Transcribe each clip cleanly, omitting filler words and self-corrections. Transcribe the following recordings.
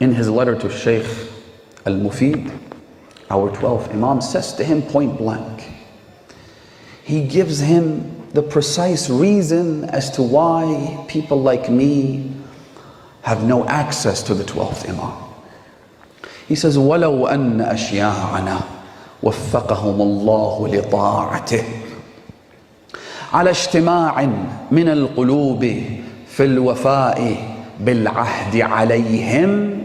in his letter to Shaykh al-Mufid, our 12th Imam, says to him point blank. He gives him the precise reason as to why people like me have no access to the 12th Imam. He says, وَلَوْ أَنَّ أَشْيَاعَنَا وَفَّقَهُمُ اللَّهُ لِطَاعَتِهِ على اجتماع من القلوب في الوفاء بالعهد عليهم.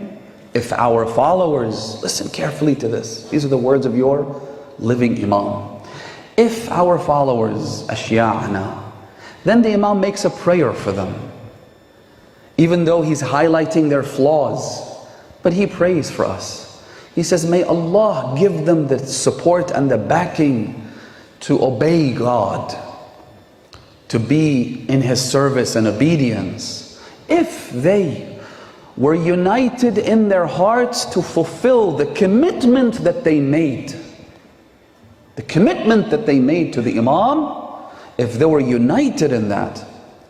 If our followers, listen carefully to this, these are the words of your living Imam. If our followers, أشياعنا, then the Imam makes a prayer for them. Even though he's highlighting their flaws, but he prays for us. He says, may Allah give them the support and the backing to obey God, to be in His service and obedience. If they were united in their hearts to fulfill the commitment that they made, the commitment that they made to the Imam, if they were united in that,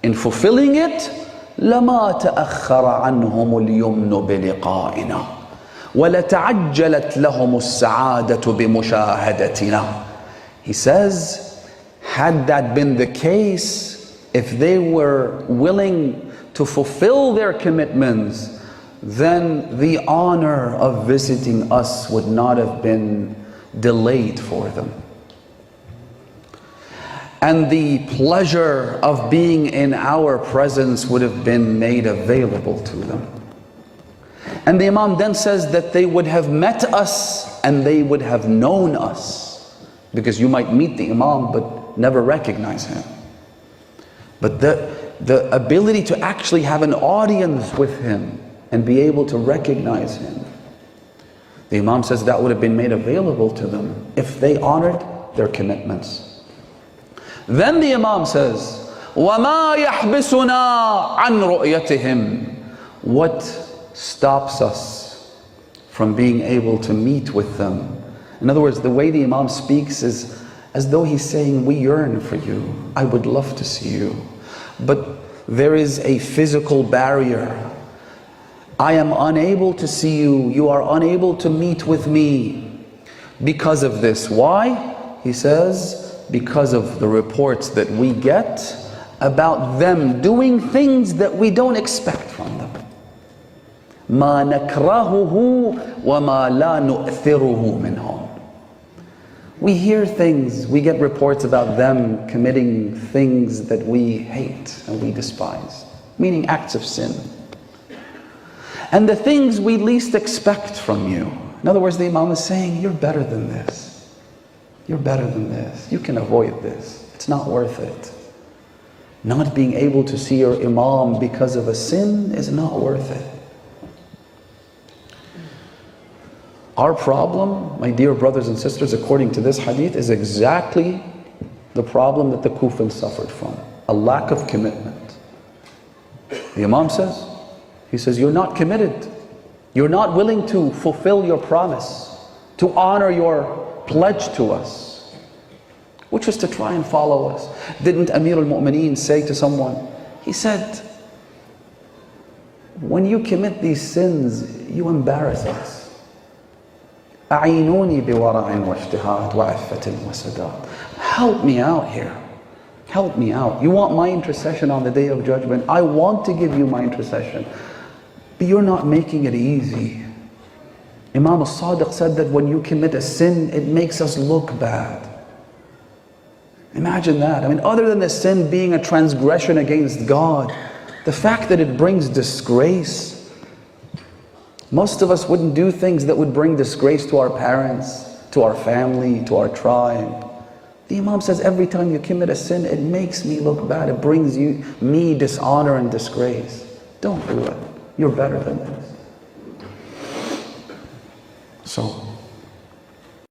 in fulfilling it, لَمَا تَأَخَّرَ عَنْهُمُ الْيُمْنُ بِلِقَائِنَا وَلَتَعَجَّلَتْ لَهُمُ السَّعَادَةُ بِمُشَاهَدَتِنَا. He says, had that been the case, if they were willing to fulfill their commitments, then the honor of visiting us would not have been delayed for them. And the pleasure of being in our presence would have been made available to them. And the Imam then says that they would have met us and they would have known us. Because you might meet the Imam but never recognize him. But the ability to actually have an audience with him and be able to recognize him, the Imam says that would have been made available to them if they honored their commitments. Then the Imam says, وَمَا يَحْبِسُنَا عَنْ رُؤْيَتِهِمْ. What stops us from being able to meet with them? In other words, the way the Imam speaks is as though he's saying, we yearn for you. I would love to see you. But there is a physical barrier. I am unable to see you. You are unable to meet with me because of this. Why? He says, because of the reports that we get about them doing things that we don't expect from them. مَا نَكْرَهُهُ وَمَا لَا نُؤْثِرُهُ مِنْهُمْ. We hear things, we get reports about them committing things that we hate and we despise, meaning acts of sin. And the things we least expect from you. In other words, the Imam is saying, you're better than this. You're better than this. You can avoid this. It's not worth it. Not being able to see your Imam because of a sin is not worth it. Our problem, my dear brothers and sisters, according to this hadith, is exactly the problem that the Kufans suffered from. A lack of commitment. The Imam says, he says, you're not committed. You're not willing to fulfill your promise, to honor your pledge to us, which was to try and follow us. Didn't Amir al-Mu'mineen say to someone, he said, when you commit these sins, you embarrass us. أعينوني بورع واجتهاد وعفة وسداد. Help me out here. Help me out. You want my intercession on the Day of Judgment? I want to give you my intercession. But you're not making it easy. Imam al-Sadiq said that when you commit a sin, it makes us look bad. Imagine that. I mean, other than the sin being a transgression against God, the fact that it brings disgrace. Most of us wouldn't do things that would bring disgrace to our parents, to our family, to our tribe. The Imam says every time you commit a sin, it makes me look bad. It brings me dishonor and disgrace. Don't do it. You're better than this. So